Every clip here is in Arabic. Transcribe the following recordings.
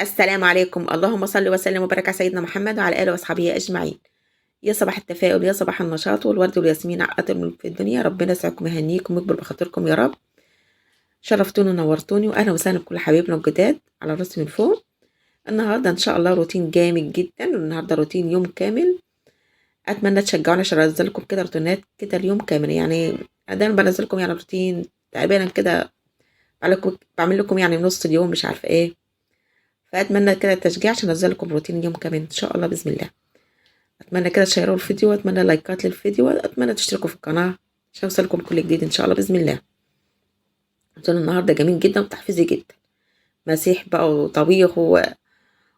السلام عليكم، اللهم صل وسلم وبارك على سيدنا محمد وعلى آله وأصحابه أجمعين. يا صباح التفاؤل، يا صباح النشاط والورد والياسمين على أطيب في الدنيا. ربنا يسعدكم ويهنيكم ويكبر بخاطركم يا رب. شرفتوني ونورتوني وأهلا وسهلا بكل حبايبنا الجداد على راسي من فوق. النهارده إن شاء الله روتين جامد جدا، والنهارده روتين يوم كامل. أتمنى تشجعوني عشان أنزل لكم كده روتينات كده اليوم كامل، يعني دايما بنزل لكم يعني روتين تقريبا كده. بعمل لكم يعني نص اليوم مش عارفة إيه. فأتمنى كده التشجيع عشان أنزل لكم روتين يوم كامل إن شاء الله بإذن الله. اتمنى كده تشيروا الفيديو، واتمنى لايكات للفيديو، واتمنى تشتركوا في القناه عشان يوصلكم كل جديد ان شاء الله باذن الله. عشان النهارده جميل جدا وتحفيزي جدا، مسيح بقى وطبيخ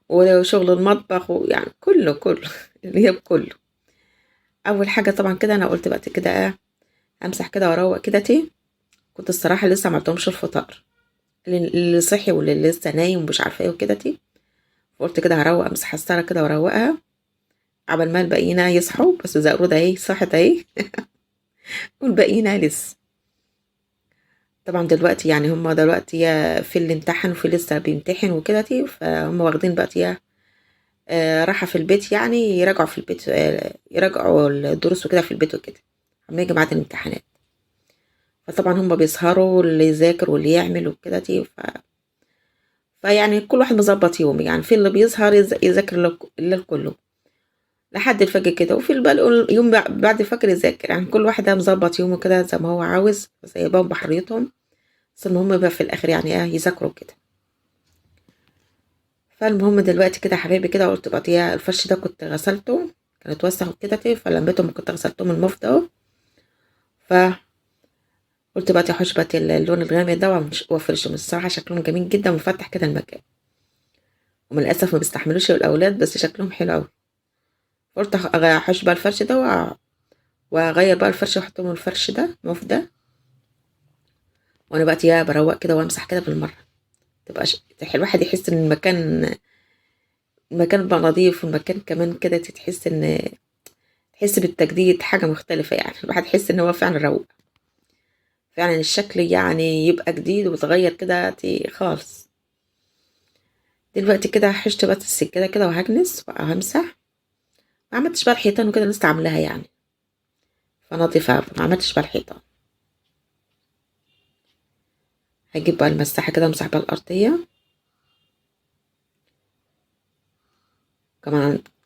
وشغل المطبخ ويعني كله اللي هي بكله. اول حاجه طبعا كده انا قلت بقى كده امسح كده واروق كده كنت الصراحه لسه ما عملتهمش الفطار، اللي صحي واللي لسه نايم ومش عارفه ايه وكده فقلت كده هروق امسح الساره كده واروقها عبال ما الباقيين يصحوا. بس زقرودة اهي صحت اهي والباقيين لسه. طبعا دلوقتي يعني هم دلوقتي يا في اللي امتحن وفي لسه بيمتحن وكده فهم واخدين بقى يا راحة في البيت، يعني يراجعوا في البيت، يراجعوا الدروس وكده في البيت وكده عم يجي ميعاد الامتحانات. فطبعا هم بيسهروا اللي يذاكر واللي يعمل وكده فيعني كل واحد مظبط يوم، يعني في اللي بيسهر يذاكر الليل كله لحد الفجر كده، وفي الباقي يوم بعد الفجر يذاكر. يعني كل واحد مظبط يومه كده زي ما هو عاوز، سايبهم بحريتهم. بس المهم بقى في الاخر يعني يذاكروا كده. فالمهم دلوقتي كده يا حبايبي كده قلت بقى الفرش ده كنت غسلته، كان اتوسخ كده فلميته كنت غسلته من المفضى اهو. فقلت بقى احوش بقى اللون الغامق ده وافرشه. من الصراحه شكلهم جميل جدا ومفتح كده المكان، ومن الاسف ما بيستحملوش الاولاد بس شكلهم حلو قوي. قلت احوش بقى الفرش ده واغير بقى الفرش واحطه من الفرش ده المفضى. وانا بقى بروق كده وامسح كده بالمره، تبقى الواحد يحس ان المكان بقى نظيف، والمكان كمان كده تحس بالتجديد، حاجة مختلفة. يعني الواحد يحس ان هو فعلا روق، فعلا الشكل يعني يبقى جديد وتغير كده خالص. دلوقتي كده حشت بقى السجادة كده وهكنس وهمسح. ما عملتش بقى الحيطان وكده لسه عاملاها يعني، فنضيفها ما عملتش بقى الحيطان. هجيب بقى المساحة كده امسح بقى الأرضية.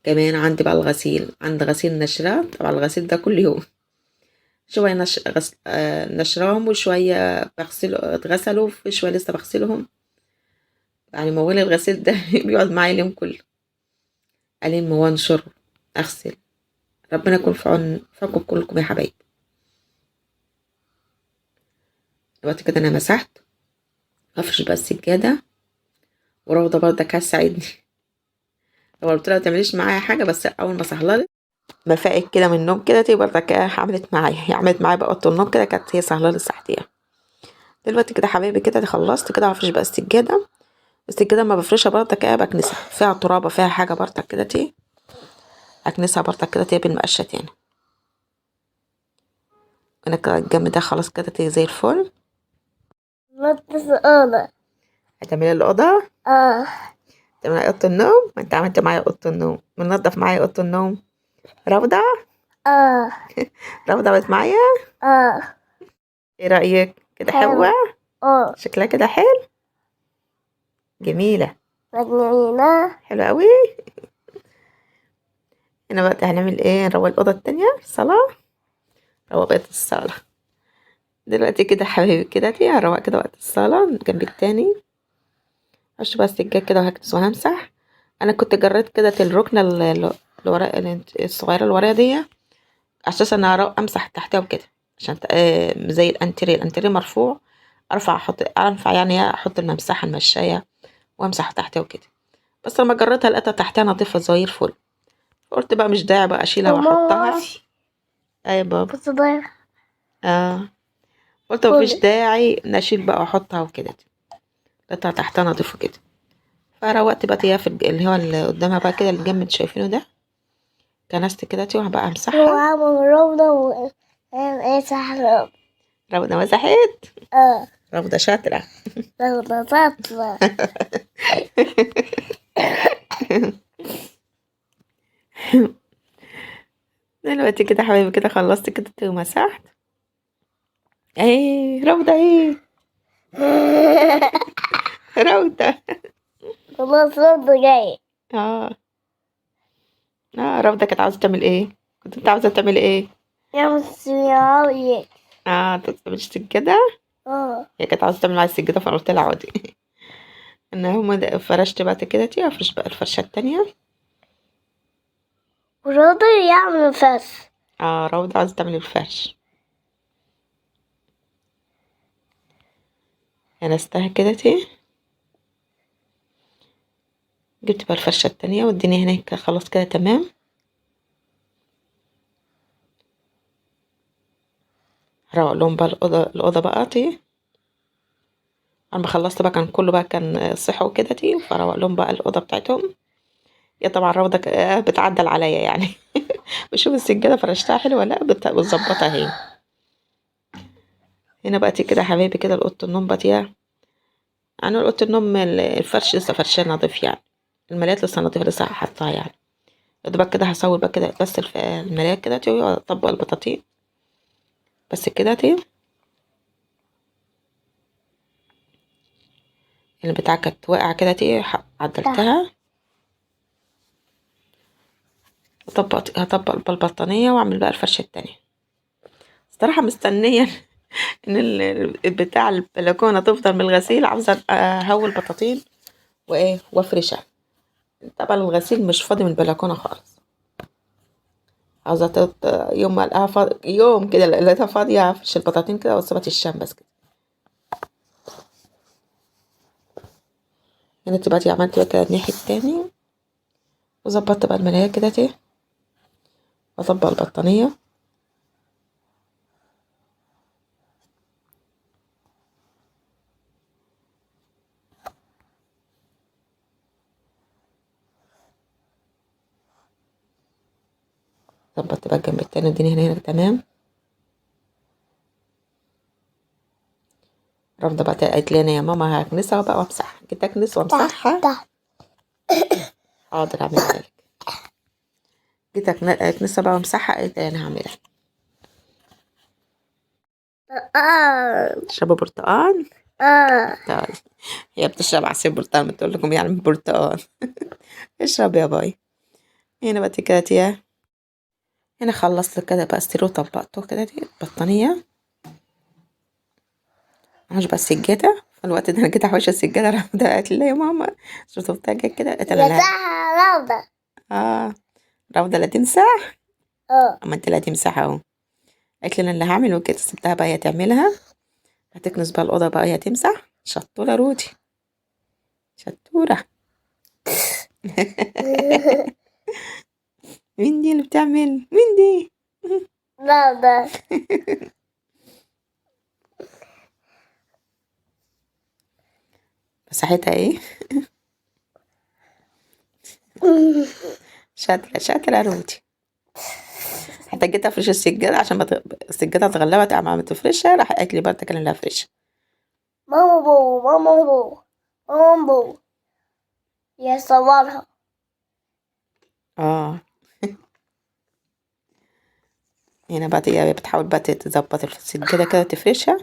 كمان عندي بقى الغسيل، عندي غسيل نشرات. طبعا الغسيل ده كل يوم شوية نشرهم، وشوية اتغسلوا، في شوية لسه بغسلهم. يعني موال الغسيل ده بيقعد معايا اليوم كله، ألم وانشر أغسل. ربنا يكون في عونكم كلكم يا حبايبي. دلوقتي كده أنا مسحت، هفرش بقى السجادة. وروضة برضك هتساعدني. لو قلت لها متعمليش معايا حاجة، بس أول ما صحللت بفاقك كده من النوم كده برضك عملت معايا بقى أوضة النوم كده، كانت هي سهلة صحتيها. دلوقتي كده حبايبي كده خلصت كده هفرش بقى السجادة. السجادة ما بفرشها برضك بكنسها فيها ترابة فيها حاجة برضك كده أكنسها برضك كده بالمقشة تاني. أنا كده الجنب ده خلاص كده زي الفل. نضف الأوضة. هتعملي الأوضة؟ اه. تعملي أوضة النوم؟ ما انت عملت معايا أوضة النوم، منضف معايا أوضة النوم. روضة اه. روضة بقت معايا. اه. ايه رأيك كده؟ حلو. حلوة اه. شكلها كده حلو، جميلة مجنونة. حلوة قوي. هنا بقى هنعمل ايه؟ نروق الأوضة التانية الصالة، روق بقت الصالة. دلوقتي كده حبايبي كده هروق كده وقت الصالة الجنب التاني. هشوف بقى السجاد كده وهكنس وهمسح. انا كنت جريت كده الركنة الصغيرة اللي ورايا دي، اساسا انا امسح تحتها وكده عشان زي الانتريه مرفوع. ارفع يعني احط الممسحة المشاية وامسح تحتها وكده. بس لما جريتها لقيتها تحتها نظيفة زي الفل. قلت بقى مش داعي بقى اشيلها واحطها. اي بابا. بص بقى. اه قلت مفيش داعي نشيل بقى واحطها وكده، لقيتها تحتها نظيفة كده. فروقت بقى في اللي هو اللي قدامها بقى كده اللي جنب شايفينه ده، كنست كده وهبقى امسحها. وعمل روضة ايه سهلة. روضة مسحت. اه. روضة شاطرة. روضة شاطرة. دلوقتي كده حبايبي كده خلصت كده ومسحت. ايه روضة ايه؟ روضة. خلاص برضه جاي. اه روضة كانت عاوزة تعمل ايه؟ كنت انت عاوزة تعمل ايه؟ يا مسيحية. تعمل السجادة. هي كانت عاوزة تعمل على السجادة فانا قلت لها عادي. ان هما فرشت بقى كده افرش بقى الفرشة التانية. وراضي يعمل فس. روضة عاوزة تعمل الفرش. انا استها كده جبت بقى الفرشة التانية والدنيا هناك خلاص كده تمام. هروق لهم بقى الأوضة بقى أنا خلصت بقى كان كله بقى كان صحي وكده فروق لهم بقى الأوضة بتاعتهم. يا طبعا روضة بتعدل عليا يعني. بشوف السجادة فرشتها حلوة ولا لأ بتظبطها هي. هنا بقى كده حبايبي كده أوضة النوم بقى أنا أوضة النوم الفرش لسه فرشاه نضيف يعني. الملايات لسه نضيفة لسه حاطاها يعني. يا دوبك كده هسوي بقى كده بس الملايات كده وأطبق البطاطين بس كده البتاع كانت واقعة كده عدلتها. هطبق البطانية واعمل بقى الفرشة التانية. الصراحة مستنية ان بتاع البلكونة تفضل من الغسيل. عاوزة اهوي البطاطين وافرشها. طبعا الغسيل مش فاضي من البلكونة خالص. عاوزة يوم ما الاقيها يوم كده لقيتها فاضية افرش البطاطين كده واسيبها تشم بس كده. هنا تبقى عملت بقى كده الناحية التاني وظبطت بقى الملاية كده واطبق البطانية. ظبطت بقى الجنب التاني الدنيا هنا تمام. رافضة بقى قالت لي انا يا ماما هكنسها بقى وامسحها. جيت اكنس وامسحها. حاضر اعملها لك. جيت اكنسها بقى وامسحها قالت لي انا هعملها. تشربوا برتقال؟ طيب. هي بتشرب عصير برتقال ما تقول لكم يعني من برتقال. اشرب يا باي. هنا بقى كده هنا خلصت كده بقى السرير وطبقته كده البطانية. عاش بقى السجادة. في الوقت ده انا جيت احوش السجادة رافضة قالت لي يا ماما شفتها جت كده قالت انا لا. روضة. روضة لا تمسح. اما انت لا تمسح اهو. قالت لي انا اللي هعمل وكده سبتها بقى هي تعملها. هتكنس بقى الأوضة بقى هي تمسح. شطورة رودي شطورة. مين دي اللي بتعمل؟ مين دي؟ روضة. مساحتها ايه؟ شاطرة رودي. حتى جيت افرش السجادة عشان السجادة اتغلبت ما تفرشها. راح قالت لي برضه كان اللي هفرشها. ماما بو ماما بو ماما بو يا صورها. هنا بقى هي بتحاول بقى تظبط السجادة كده تفرشها.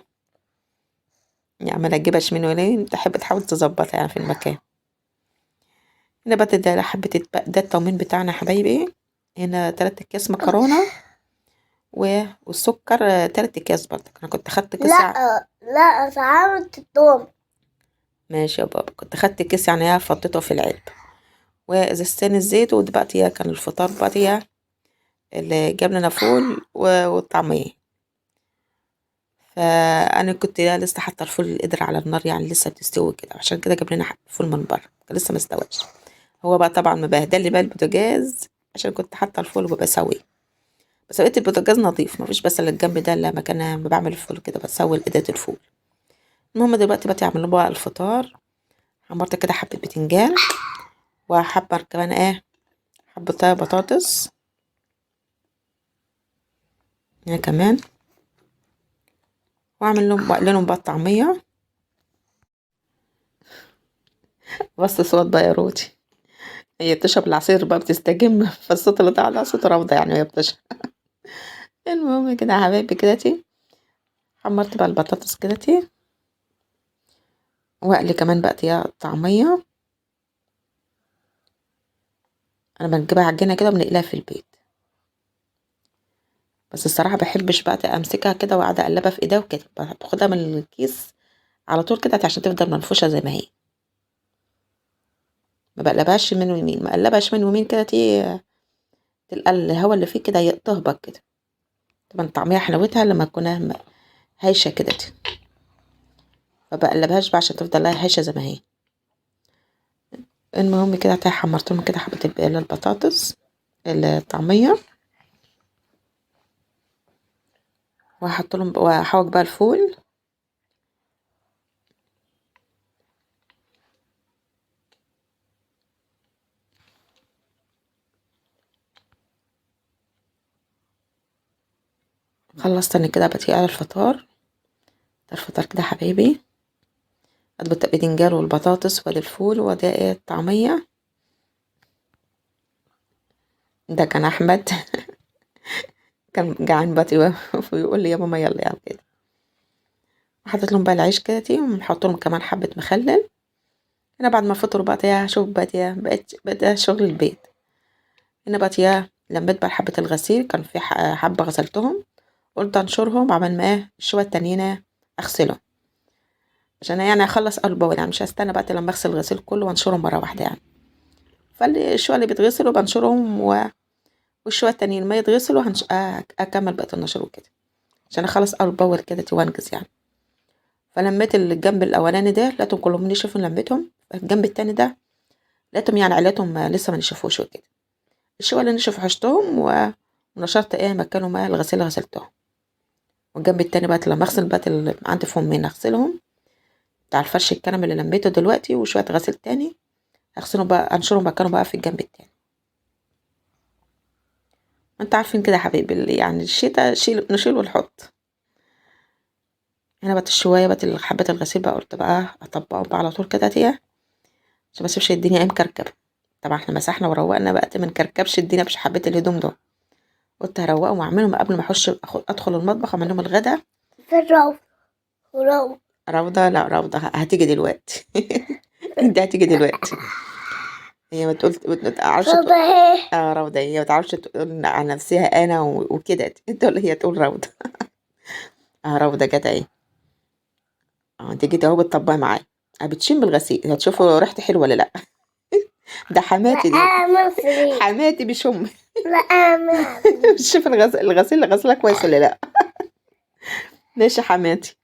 يعني عمالة تجيبها شمال ويمين تحب تحاول تظبطها يعني في المكان. هنا بقى ده حبة ده التومين بتاعنا يا حبايبي. هنا 3 أكياس مكرونة والسكر 3 أكياس برضه. أنا كنت خدت كيس لا ساعات التوم. ماشي يا بابا. كنت خدت كيس يعني ايه فضيته في العلب. وإزازتين الزيت. ودلوقتي هي كان الفطار بقى هي اللي جاب لنا فول والطعمية. فأنا كنت لسه حاطة الفول القدر على النار يعني لسه بتستوي كده. عشان كده جاب لنا فول من بره كان لسه مستويش. هو بقى طبعا مبهدل لي بقى البوتاجاز عشان كنت حاطة الفول وبسويه. بس لقيت البوتاجاز نظيف مفيش بس اللي الجنب ده اللي مكان ما بعمل الفول كده بسوي الإداة الفول. المهم دلوقتي بقى اعمل بقى الفطار. حمرت كده حبة بتنجان وحبر كمان حبة بطاطس هنا كمان. واعمل لهم بقى الطعمية. بس صوت بقى يا رودي، هي بتشرب العصير بقى بتستجم، فالصوت اللي طالع ده صوت روضة يعني وهي بتشرب. المهم كده يا حبايبي كدهتي، حمرت بقى البطاطس كدهتي، واقلي كمان بقى يا طعمية. انا بنجيبها عجينة كده وبنقليها في البيت، بس الصراحة بحبش بقى امسكها كده وقاعدة اقلبها في ايديا وكده، باخدها من الكيس على طول كده عشان تفضل منفوشة زي ما هي، ما بقلبهاش شمال ويمين، ما قلبها شمال ويمين كده تلقى الهوا اللي فيه كده تهبط كده. طبعا طعمية حلاوتها لما تكون هايشة كده ما بقلبهاش بقى عشان تفضل لها هايشة زي ما هي. المهم كده حمرتهم كده حبة البطاطس الطعمية، وهحط لهم وهحوج بقى الفول. خلصت انا كده بقى على الفطار. ده الفطار كده حبايبي، اضبط البتنجان والبطاطس وادي الفول وادي الطعمية. ده كان احمد كان جعان بقى ويقول لي يا ماما يلا يا كده. حطيت لهم بقى العيش كده وحط لهم كمان حبة مخلل. هنا بعد ما فطروا بقى يا شوف بقى يا بقيت شغل البيت. هنا بقى يا لميت بقى حبة الغسيل، كان في حبة غسلتهم، قلت انشرهم عمل ما الشوية التانيين اغسلهم، عشان يعني اخلص اول باول يعني، مش هستنى بقى لما اغسل الغسيل كله وانشرهم مرة واحدة يعني. فالشوية اللي بيتغسلوا بنشرهم والشوية التانيين ما يتغسلوا اكمل بقى النشر وكده، عشان اخلص اول باول كده وانجز يعني. فلميت الجنب الاولاني ده لقيتهم كلهم نشفوا، لميتهم الجنب التاني ده لقيتهم يعني عليتهم لسه ما نشفوش وكده. الشوية اللي نشفوا حشتهم ونشرت مكانهم الغسيل غسلتهم. والجنب التاني بقى لما اغسل بقى اللي عندي فمين اغسلهم بتاع الفرش الكنم اللي لميته دلوقتي، وشوية غسيل تاني اغسلهم بقى انشرهم مكانهم بقى في الجنب التاني. انت عارفين كده يا حبيبي يعني الشتا نشيل ونحط. هنا بقى الشوية بقى حبات الغسيل بقى قلت بقى اطبقهم بقى على طول كده عشان ما اسيبش الدنيا مكركبة. طبعا احنا مسحنا وروقنا بقى ما نكركبش الدنيا بش حبات الهدوم دول. قلت هروقهم واعملهم قبل ما ادخل المطبخ اعمل لهم الغدا. في الروض وروض. روضة لا روضة هتيجي دلوقتي انت هتيجي دلوقتي. هي ما تقول ما تعرفش روضة اهي. روضة، هي ما تعرفش تقول عن نفسها انا وكده، انت ولا هي تقول روضة. روضة جت اهي. انت جيت اهو بتطبقي معايا، بتشم الغسيل هتشوفوا ريحتي حلوه ولا لا. ده لا حماتي دي، أنا فري. حماتي بشم. لا أنا فري. شوف الغسيل اللي غسلها كويس ولا لا. ليش يا حماتي.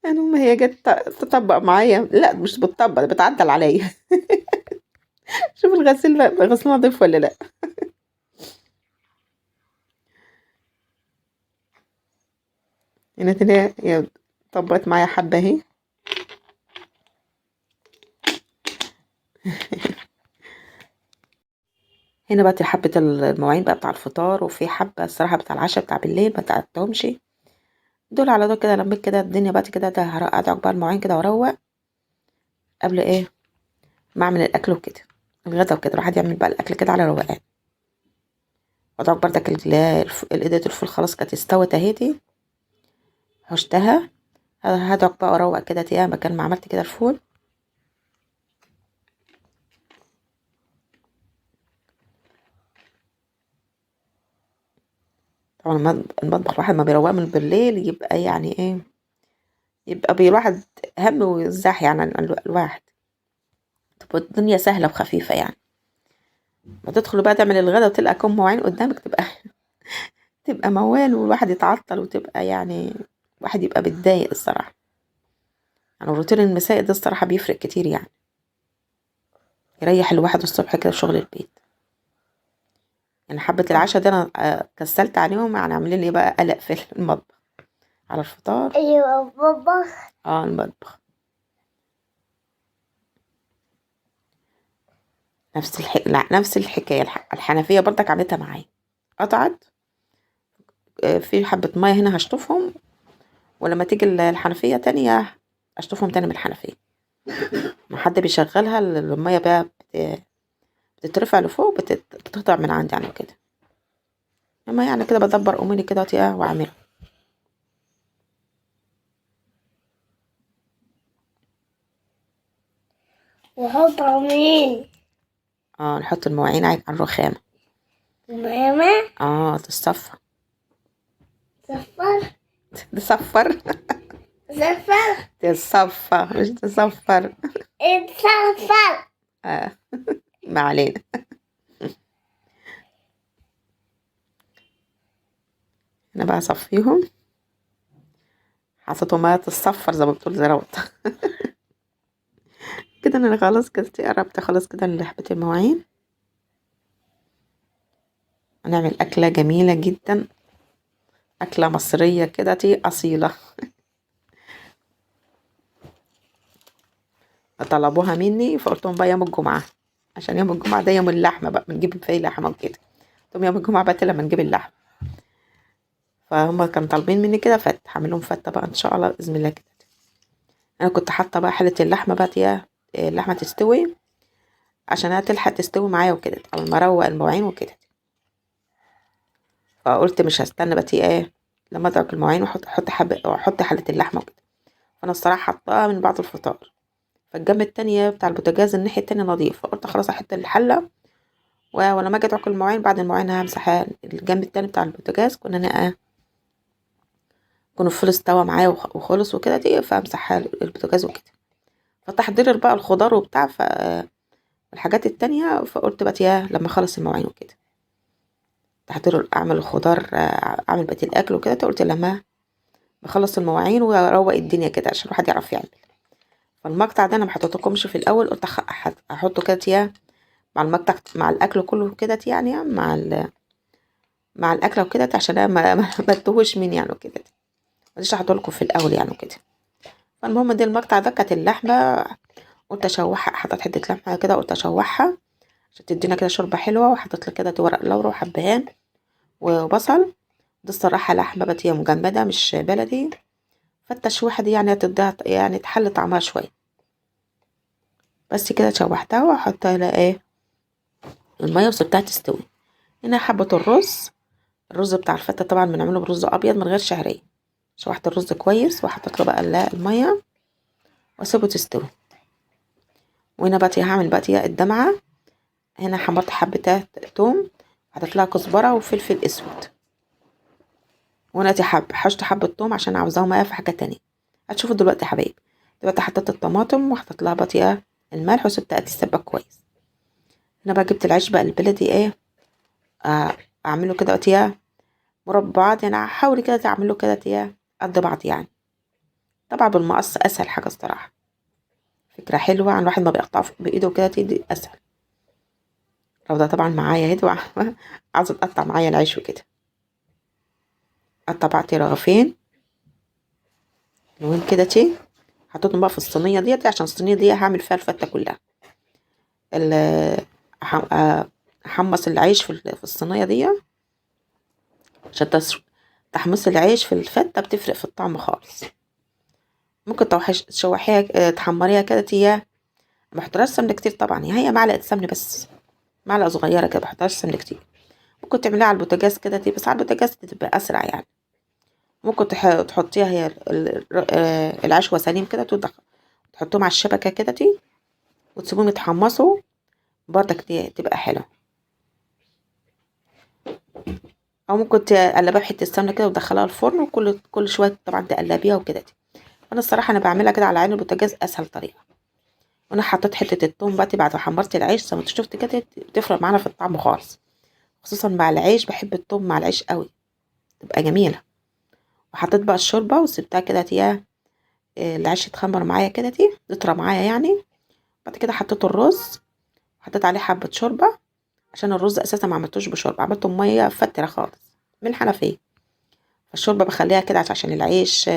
المهم هي جت تطبق معايا، لا مش بتطبق بتعدل عليا. شوف الغسيل غسلها نضيف ولا لا. هنا تلاقي هي طبقت معايا حبه اهي. هنا بقى حبة المواعين بقى بتاع الفطار، وفي حبة الصراحة بتاع العشاء بتاع بالليل ما تعبتهمش. دول على دول كده لميت كده الدنيا بقى كده، ده هقعد بقى المواعين كده واروق قبل ما اعمل الاكل وكده الغدا وكده. الواحد يعمل بقى الاكل كده على روقان. وطبعا بردك الايدات الفول خلاص كانت استوت اهيتي، هشتها. هدعك بقى واروق كده مكان ما عملت كده الفول. طبعا المطبخ الواحد ما بيروق من بالليل يبقى يعني يبقى الواحد هم ويزاح يعني الواحد، تبقى الدنيا سهلة وخفيفة يعني. ما تدخل بقى تعمل الغدا وتلقى كم مواعين قدامك تبقى موال، والواحد يتعطل وتبقى يعني الواحد يبقى بيتضايق الصراحة. يعني الروتين المسائي ده الصراحة بيفرق كتير يعني، يريح الواحد الصبح كده في شغل البيت. يعني حبة العشاء دي انا كسلت عليهم يعني، عاملين لي بقى قلق في المطبخ على الفطار. أيوة بابا. المطبخ نفس الحكاية. الحنفية برضك عملتها معايا، قطعت في حبة مية هنا هشطفهم، ولما تيجي الحنفية تانية اشطفهم تاني من الحنفية. ما حد بيشغلها المية بقى بتترفع لفوق، بتقطع من عندي يعني كده. اما يعني كده بدبر اموري كده واعملها. وحط عمين نحط المواعين على الرخامة. ماما تصفى. صفر تصفر. صفر تصفى مش تصفر. اتصفر. ما علينا. انا بقى اصفيهم، حطيتهم ميه تصفر زي ما بتقول زراوت. كده انا خلاص كده قربت خلاص كده لحبة المواعين. هنعمل أكلة جميلة جدا، أكلة مصرية كده أصيلة. طلبوها مني فقلت لهم بقى يوم الجمعة، عشان يوم الجمعة ده يوم اللحمة بقى بنجيب فيه لحمة وكده. قلت لهم يوم الجمعة بقى لما نجيب اللحمة، فهم كانوا طالبين مني كده هعمل لهم فتة بقى إن شاء الله بإذن الله كده. أنا كنت حاطة بقى حلة اللحمة بقى اللحمة تستوي عشان تلحق تستوي معايا وكده، أول ما أروق المواعين وكده. فقلت مش هستنى بقى لما أدرك المواعين وأحط حلة اللحمة وكده. فأنا الصراحة حطاها من بعد الفطار، فالجنب التانية بتاع البوتاجاز الناحية التانية نظيف، فقلت خلاص احط الحلة ولما اجي ادعك المواعين بعد المواعين همسح الجنب التاني بتاع البوتاجاز. كنا الفول استوى معايا وخلص وكده فامسح البوتاجاز وكده. فتحضير بقى الخضار وبتاع الحاجات التانية، فقلت بقى لما اخلص المواعين وكده تحضير اعمل الخضار، اعمل بقية الاكل وكده. قلت لما بخلص المواعين واروق الدنيا كده عشان الواحد يعرف يعمل. فالمقطع ده انا محطوطكمش في الاول، قلت احطه كده مع المقطع مع الاكل كله كده يعني مع الاكل وكده عشان أنا ما تتوهش مني يعني وكده. مش هحطه لكم في الاول يعني وكده. فالمهم دي المقطع ده كانت اللحمه، قلت اشوحها، حطيت حته لحمه كده قلت اشوحها عشان تدينا كده شوربه حلوه، وحطيت لك كده ورق لورا وحبهان وبصل. دي الصراحه لحمه بقت هي مجمده مش بلدي، فالتشويحه دي يعني هتديها يعني تحل طعمها شويه. بس كده شوحتها وحطيت لها الميه وسبتها تستوي. هنا حبه الرز بتاع الفتة طبعا بنعمله برز ابيض من غير شعرية. شوحت الرز كويس وحطيت له بقى المية واسيبه تستوي. وهنا بقى هعمل بقى الدمعة. هنا حمرت حبة توم، حطيت لها كزبرة وفلفل اسود. وهنا حشت حبة توم عشان عاوزاهم معايا في حاجة تانية. هتشوفوا دلوقتي يا حبايبي. دلوقتي حطيت الطماطم وحطيت لها بقى الملح وسبتها تتسبك كويس. هنا بقى جبت العيش بقى البلدي اعمله كده مربعات، يعني هحاول كده تعمله كده قد بعض يعني. طبعا بالمقص اسهل حاجه الصراحه، فكره حلوه عن واحد ما بيقطع بايده كده دي اسهل. لو ده طبعا معايا هدوء. عاوزه تقطع معايا العيش وكده. قطع بعتي رغيفين لون كده حطيتهم بقى في الصينيه ديت عشان الصينيه دي هعمل فيها الفته كلها. احمص العيش في الصينيه دي عشان تحمص العيش في الفته بتفرق في الطعم خالص. ممكن تشوحيها تحمريها كده ما بحطلهاش سمنه كتير طبعا، هي معلقه سمنه بس، معلقه صغيره كده، بحطلهاش سمنه كتير. ممكن تعمليها على البوتاجاز كده بس على البوتاجاز تبقى اسرع يعني. ممكن تحطيها هي العيش وسليم كده تحطهم على الشبكه كده وتسيبهم يتحمصوا برضك تبقى حلوه. او ممكن تقلبها بحته السمنه كده وتدخلها الفرن، وكل شويه طبعا تقلبيها وكده انا الصراحه انا بعملها كده على عين البوتاجاز اسهل طريقه. وانا حطيت حته التوم بقى بعد ما حمرت العيش زي ما انت شفت كده بتفرق معانا في الطعم خالص، خصوصا مع العيش. بحب التوم مع العيش قوي تبقى جميله. وحطيت بقى الشوربه وسبتها كده العيش يتخمر معايا كده يطرى معايا يعني. بعد كده حطيت الرز، حطيت عليه حبه شوربه عشان الرز اساسا ما عملتوش بشوربه، عملته ميه فتره خالص من الحنفيه. فالشوربه بخليها كده عشان العيش،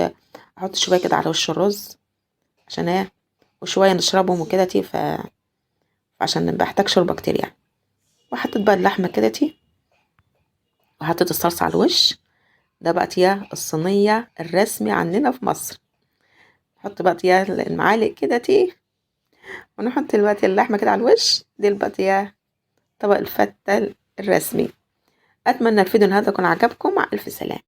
احط شويه كده على وش الرز عشان وشويه نشربهم وكده فعشان بحتاج شوربه كتير يعني. وحطيت بقى اللحمه كده وحطيت الصلصه على الوش. ده بقى الصينيه الرسمي عندنا في مصر. حط بقى المعالق كده ونحط دلوقتي اللحمة كده على الوش. دي البطيخ، طبق الفتة الرسمي. أتمنى الفيديو النهاردة يكون عجبكم. مع ألف سلامة.